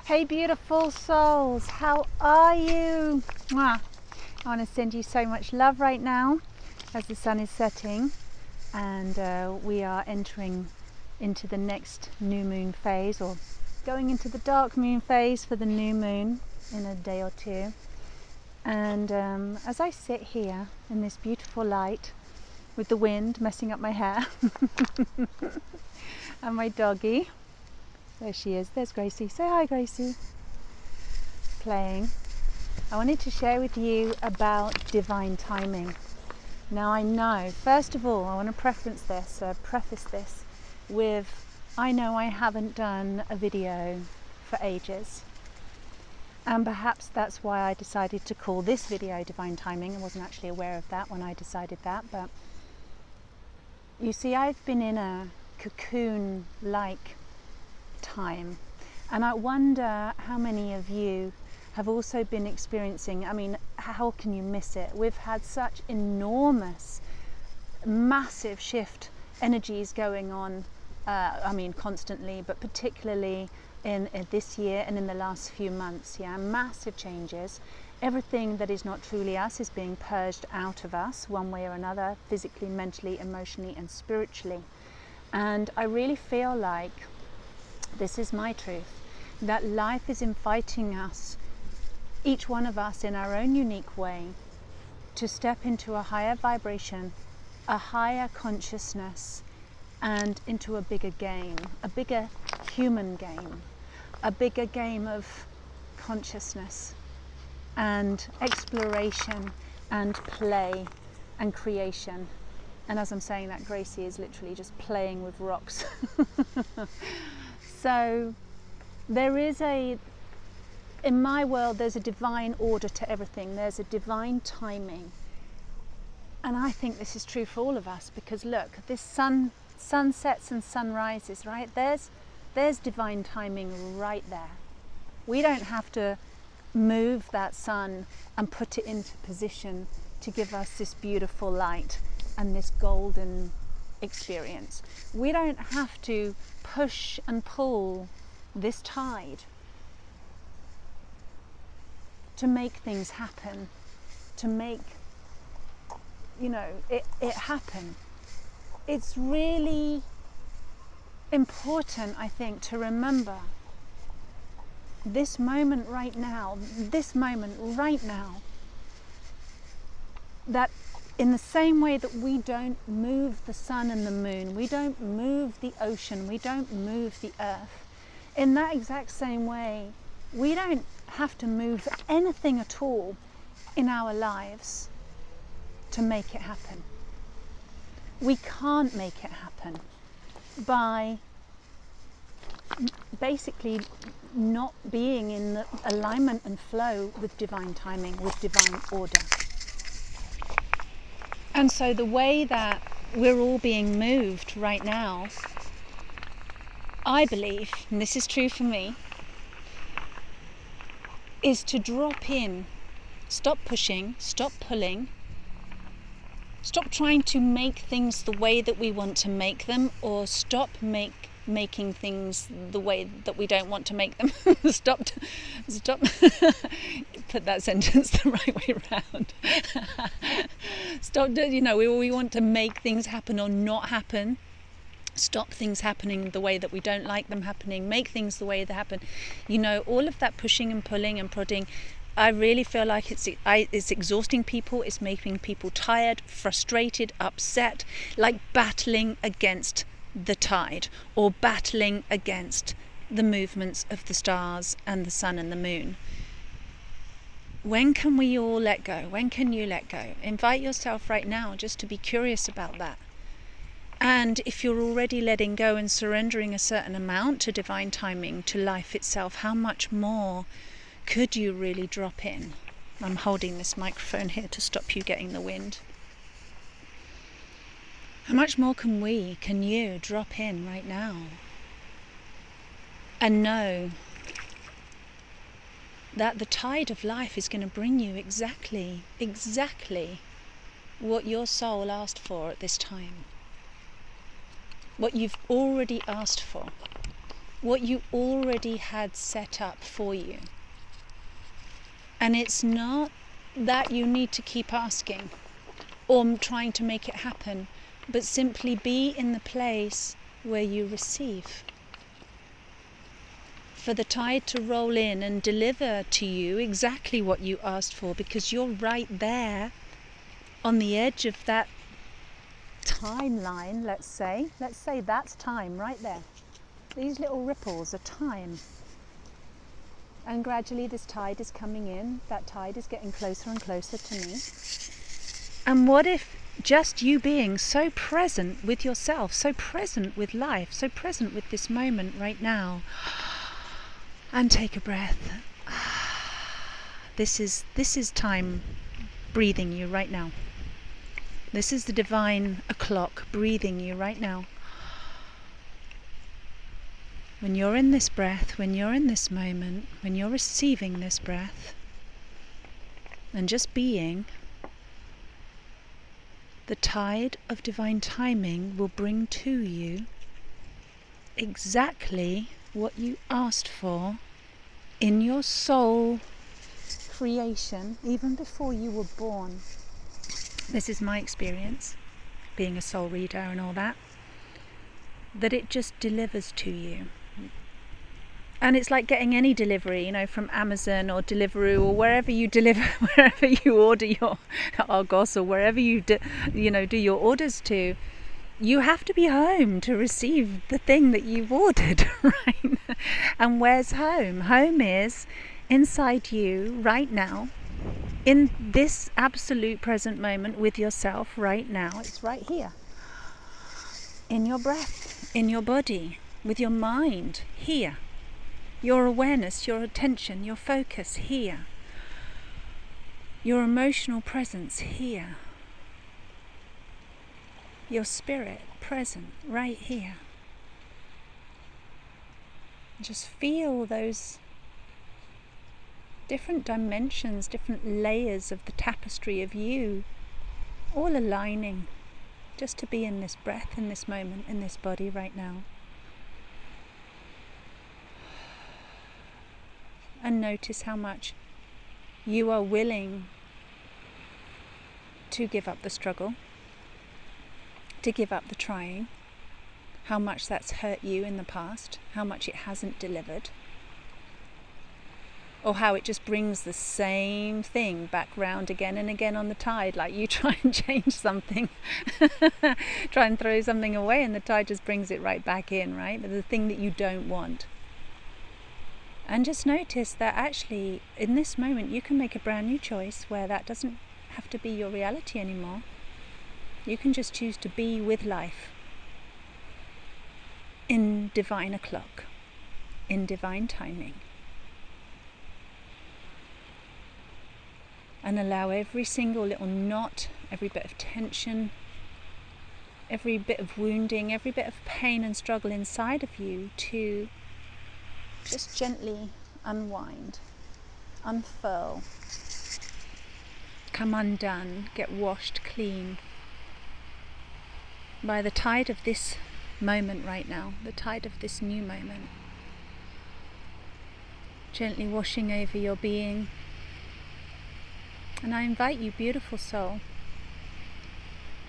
Hey beautiful souls, how are you? Mwah. I want to send you so much love right now as the sun is setting and we are entering into the next new moon phase, or going into the dark moon phase for the new moon in a day or two. And as I sit here in this beautiful light with the wind messing up my hair and my doggy, there she is, there's Gracie, say hi Gracie, playing. I wanted to share with you about divine timing. Now I know, first of all, I want to preface this with, I know I haven't done a video for ages, and perhaps that's why I decided to call this video Divine Timing. I wasn't actually aware of that when I decided that, but you see, I've been in a cocoon-like time, and I wonder how many of you have also been experiencing, I mean, how can you miss it? We've had such enormous, massive shift energies going on, constantly, but particularly in this year and in the last few months, massive changes. Everything that is not truly us is being purged out of us one way or another, physically, mentally, emotionally and spiritually. And I really feel like, this is my truth, that life is inviting us, each one of us in our own unique way, to step into a higher vibration, a higher consciousness, and into a bigger game, a bigger human game, a bigger game of consciousness and exploration and play and creation. And as I'm saying that, Gracie is literally just playing with rocks. So there is in my world, there's a divine order to everything. There's a divine timing. And I think this is true for all of us, because look, this sun sets and sun rises, right? There's divine timing right there. We don't have to move that sun and put it into position to give us this beautiful light and this golden experience. We don't have to push and pull this tide to make things happen, to make, it happen. It's really important, I think, to remember this moment right now, that in the same way that we don't move the sun and the moon, we don't move the ocean, we don't move the earth, in that exact same way, we don't have to move anything at all in our lives to make it happen. We can't make it happen by basically not being in the alignment and flow with divine timing, with divine order. And so the way that we're all being moved right now, I believe, and this is true for me, is to drop in, stop pushing, stop pulling, stop trying to make things the way that we want to make them, or stop making things the way that we don't want to make them. Stop put that sentence the right way around. Stop, we want to make things happen or not happen. Stop things happening the way that we don't like them happening, make things the way they happen. All of that pushing and pulling and prodding, I really feel like it's exhausting people, it's making people tired, frustrated, upset, like battling against the tide or battling against the movements of the stars and the sun and the moon. When can we all let go? When can you let go? Invite yourself right now just to be curious about that. And if you're already letting go and surrendering a certain amount to divine timing, to life itself, how much more could you really drop in? I'm holding this microphone here to stop you getting the wind. How much more can you drop in right now? And know that the tide of life is going to bring you exactly what your soul asked for at this time. What you've already asked for. what you already had set up for you. And it's not that you need to keep asking or trying to make it happen, but simply be in the place where you receive. For the tide to roll in and deliver to you exactly what you asked for, because you're right there on the edge of that timeline, let's say that's time right there. These little ripples are time. And gradually this tide is coming in, that tide is getting closer and closer to me. And what if just you being so present with yourself, so present with life, so present with this moment right now, and take a breath. This is time breathing you right now. This is the divine o'clock breathing you right now. When you're in this breath, when you're in this moment, when you're receiving this breath, and just being, the tide of divine timing will bring to you exactly what you asked for in your soul creation, even before you were born. This is my experience, being a soul reader and all that it just delivers to you. And it's like getting any delivery, from Amazon or Deliveroo or wherever you deliver, wherever you order your Argos or wherever you do your orders to. You have to be home to receive the thing that you've ordered, right? And where's home? Home is inside you right now, in this absolute present moment with yourself right now. It's right here. In your breath, in your body, with your mind, here. Your awareness, your attention, your focus, here. Your emotional presence, here. Your spirit present right here. Just feel those different dimensions, different layers of the tapestry of you, all aligning just to be in this breath, in this moment, in this body right now. And notice how much you are willing to give up the struggle, to give up the trying, how much that's hurt you in the past, how much it hasn't delivered, or how it just brings the same thing back round again and again on the tide, like you try and change something, try and throw something away and the tide just brings it right back in, right? But the thing that you don't want. And just notice that actually in this moment you can make a brand new choice where that doesn't have to be your reality anymore. You can just choose to be with life in divine o'clock, in divine timing. And allow every single little knot, every bit of tension, every bit of wounding, every bit of pain and struggle inside of you to just gently unwind, unfurl, come undone, get washed clean by the tide of this moment right now, the tide of this new moment. Gently washing over your being. And I invite you, beautiful soul,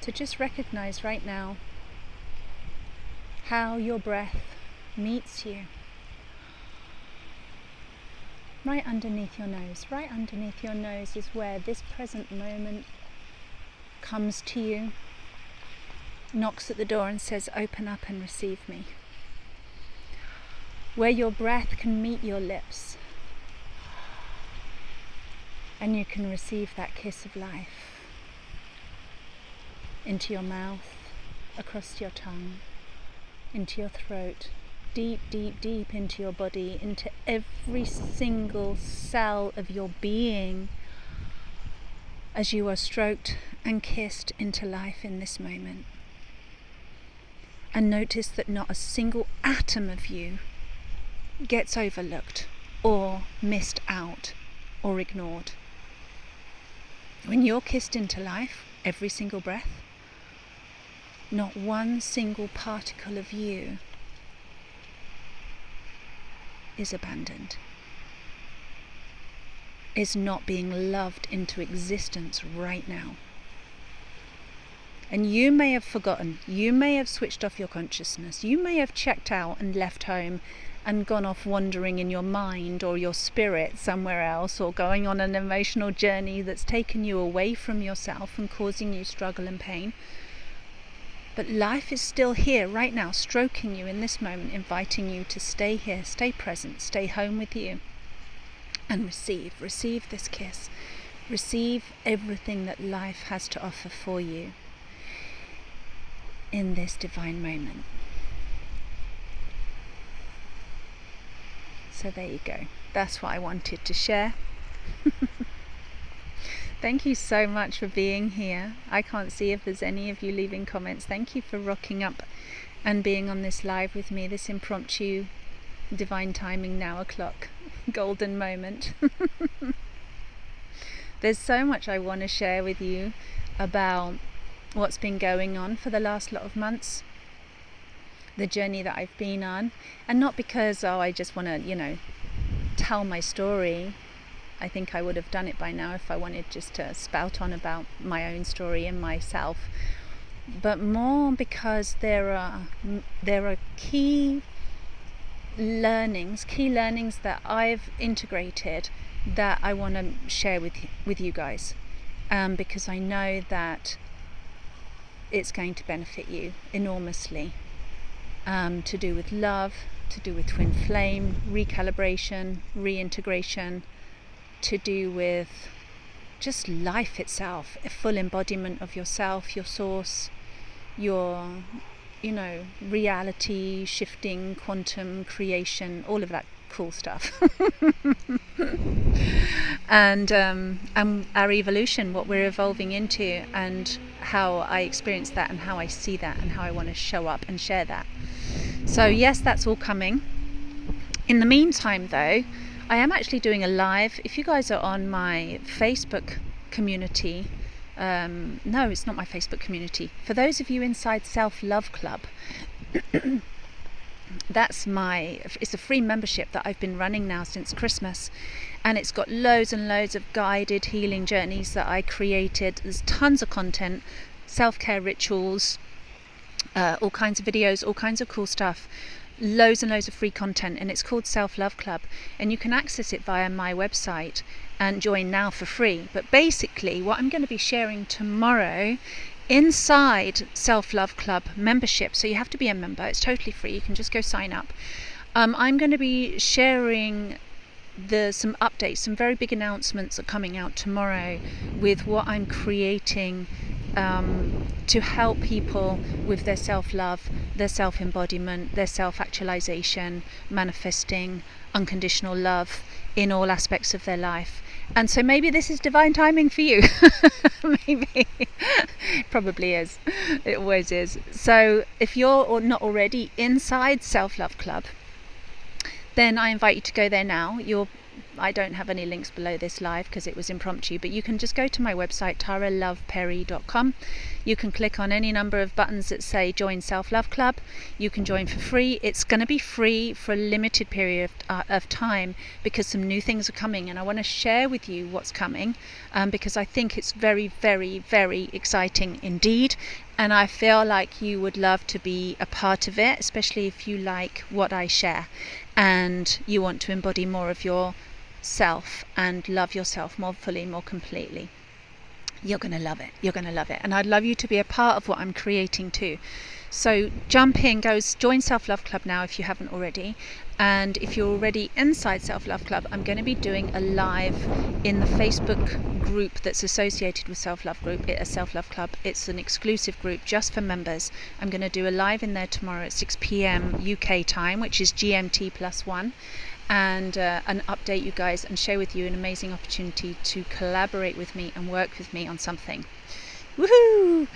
to just recognize right now how your breath meets you. Right underneath your nose. Right underneath your nose is where this present moment comes to you, knocks at the door and says, open up and receive me. Where your breath can meet your lips and you can receive that kiss of life into your mouth, across your tongue, into your throat, deep, deep, deep into your body, into every single cell of your being as you are stroked and kissed into life in this moment. And notice that not a single atom of you gets overlooked or missed out or ignored. When you're kissed into life, every single breath, not one single particle of you is abandoned, is not being loved into existence right now. And you may have forgotten, you may have switched off your consciousness, you may have checked out and left home and gone off wandering in your mind or your spirit somewhere else, or going on an emotional journey that's taken you away from yourself and causing you struggle and pain. But life is still here right now, stroking you in this moment, inviting you to stay here, stay present, stay home with you, and receive this kiss, receive everything that life has to offer for you in this divine moment. So there you go. That's what I wanted to share. Thank you so much for being here. I can't see if there's any of you leaving comments. Thank you for rocking up and being on this live with me, this impromptu divine timing now o'clock golden moment. There's so much I want to share with you about what's been going on for the last lot of months, the journey that I've been on, and not because I just want to tell my story. I think I would have done it by now if I wanted just to spout on about my own story and myself, but more because there are key learnings that I've integrated that I want to share with you guys, because I know that it's going to benefit you enormously, to do with love, to do with twin flame, recalibration, reintegration, to do with just life itself, a full embodiment of yourself, your source, your reality shifting, quantum creation, all of that cool stuff. and our evolution, what we're evolving into, and how I experience that and how I see that and how I want to show up and share that. So yes, that's all coming. In the meantime though, I am actually doing a live. If you guys are on my Facebook community, no, it's not my Facebook community. For those of you inside Self-Love Club, it's a free membership that I've been running now since Christmas, and it's got loads and loads of guided healing journeys that I created. There's tons of content, self-care rituals, all kinds of videos, all kinds of cool stuff, loads and loads of free content, and it's called Self-Love Club, and you can access it via my website and join now for free. But basically what I'm going to be sharing tomorrow inside Self-Love Club membership, so you have to be a member, it's totally free, you can just go sign up. I'm going to be sharing some updates, some very big announcements are coming out tomorrow with what I'm creating to help people with their self-love, their self-embodiment, their self-actualization, manifesting unconditional love in all aspects of their life. And so maybe this is divine timing for you. Maybe. Probably is. It always is. So if you're not already inside Self-Love Club, then I invite you to go there now. I don't have any links below this live because it was impromptu, but you can just go to my website, taraloveperry.com. You can click on any number of buttons that say join Self-Love Club. You can join for free. It's going to be free for a limited period of time because some new things are coming, and I want to share with you what's coming, because I think it's very, very, very exciting indeed, and I feel like you would love to be a part of it, especially if you like what I share and you want to embody more of your self and love yourself more fully, more completely. You're going to love it. You're going to love it. And I'd love you to be a part of what I'm creating too. So jump in, join Self-Love Club now if you haven't already. And if you're already inside Self-Love Club, I'm going to be doing a live in the Facebook group that's associated with Self-Love Club. It's an exclusive group just for members. I'm going to do a live in there tomorrow at 6 p.m. UK time, which is GMT +1. And update you guys and share with you an amazing opportunity to collaborate with me and work with me on something. Woohoo!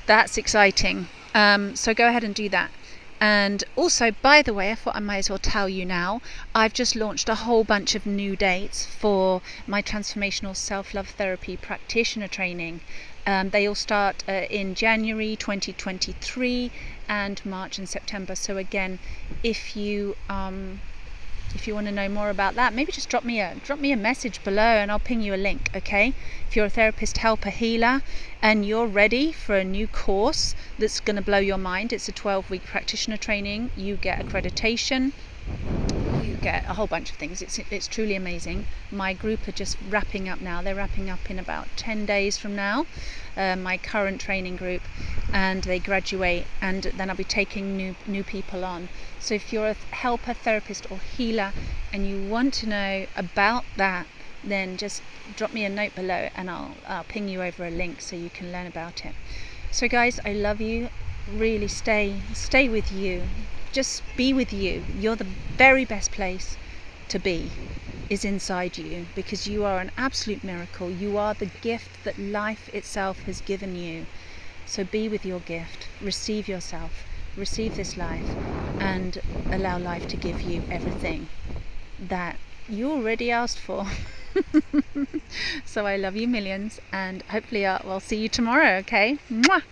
That's exciting. So go ahead and do that. And also, by the way, I thought I might as well tell you now, I've just launched a whole bunch of new dates for my transformational self-love therapy practitioner training. They all start in January 2023 and March and September. So again, if you if you want to know more about that, maybe just drop me a message below and I'll ping you a link, okay? If you're a therapist, helper, healer, and you're ready for a new course that's going to blow your mind, it's a 12-week practitioner training. You get accreditation, you get a whole bunch of things. It's truly amazing. My group are just wrapping up now. They're wrapping up in about 10 days from now, my current training group, and they graduate, and then I'll be taking new people on. So if you're a helper, therapist or healer and you want to know about that, then just drop me a note below and I'll ping you over a link so you can learn about it. So guys, I love you. Really stay with you. Just be with you. You're the very best place to be, is inside you, because you are an absolute miracle. You are the gift that life itself has given you. So be with your gift, receive yourself, receive this life, and allow life to give you everything that you already asked for. So I love you millions, and hopefully I'll see you tomorrow, okay? Mwah!